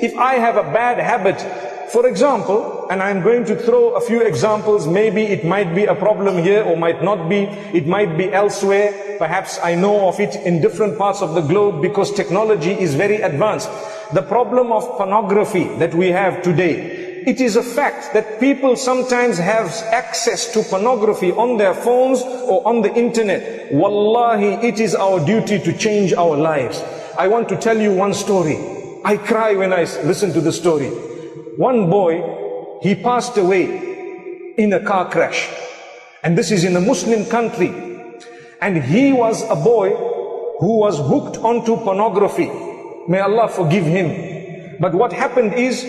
if I have a bad habit, for example, and I'm going to throw a few examples, maybe it might be a problem here or might not be, it might be elsewhere, perhaps I know of it in different parts of the globe because technology is very advanced. The problem of pornography that we have today, it is a fact that people sometimes have access to pornography on their phones or on the internet. Wallahi, it is our duty to change our lives. I want to tell you one story. I cry when I listen to the story. One boy, he passed away in a car crash. And this is in a Muslim country. And he was a boy who was hooked onto pornography. May Allah forgive him. But what happened is,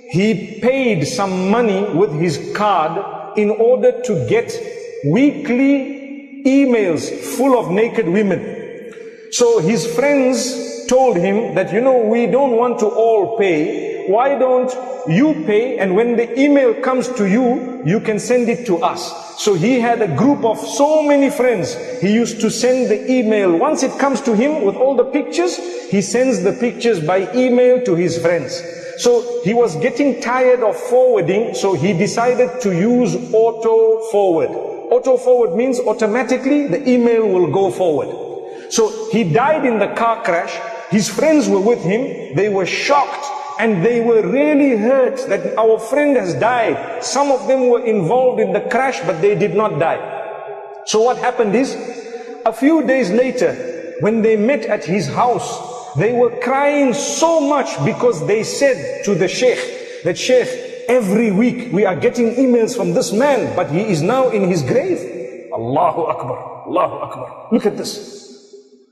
he paid some money with his card in order to get weekly emails full of naked women. So his friends told him that, we don't want to all pay. Why don't you pay, and when the email comes to you, you can send it to us. So he had a group of so many friends. He used to send the email. Once it comes to him with all the pictures, he sends the pictures by email to his friends. So he was getting tired of forwarding, so he decided to use auto forward. Auto forward means automatically the email will go forward. So he died in the car crash. His friends were with him. They were shocked and they were really hurt that our friend has died. Some of them were involved in the crash, but they did not die. So what happened is, a few days later, when they met at his house, they were crying so much because they said to the sheikh, that Sheikh, every week we are getting emails from this man, but he is now in his grave. Allahu Akbar, Allahu Akbar. Look at this.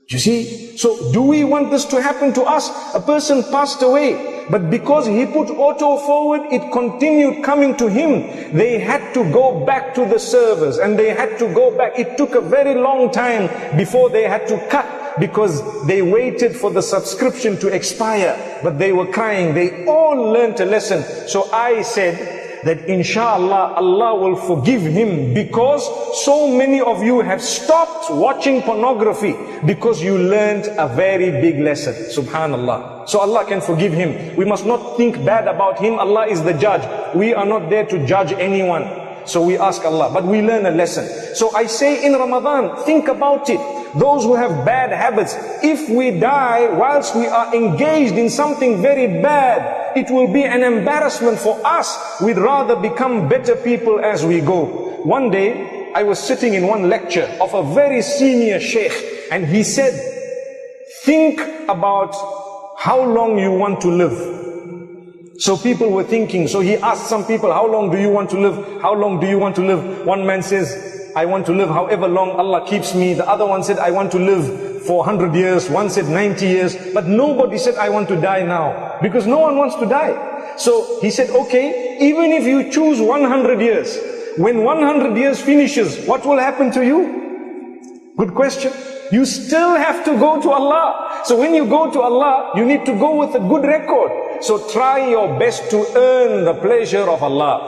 You see? So do we want this to happen to us? A person passed away, but because he put auto forward, it continued coming to him. They had to go back to the servers and they had to go back. It took a very long time before they had to cut, because they waited for the subscription to expire, but they were crying. They all learned a lesson. So I said that inshallah Allah will forgive him, because so many of you have stopped watching pornography because you learned a very big lesson. Subhanallah. So Allah can forgive him. We must not think bad about him. Allah is the judge. We are not there to judge anyone. So we ask Allah, but we learn a lesson. So I say in Ramadan, think about it. Those who have bad habits, if we die whilst we are engaged in something very bad, it will be an embarrassment for us. We'd rather become better people as we go. One day, I was sitting in one lecture of a very senior sheikh, and he said, think about how long you want to live. So people were thinking, so he asked some people, how long do you want to live? How long do you want to live? One man says, I want to live however long Allah keeps me. The other one said, I want to live for 100 years. One said 90 years. But nobody said, I want to die now. Because no one wants to die. So he said, okay, even if you choose 100 years, when 100 years finishes, what will happen to you? Good question. You still have to go to Allah. So when you go to Allah, you need to go with a good record. So try your best to earn the pleasure of Allah.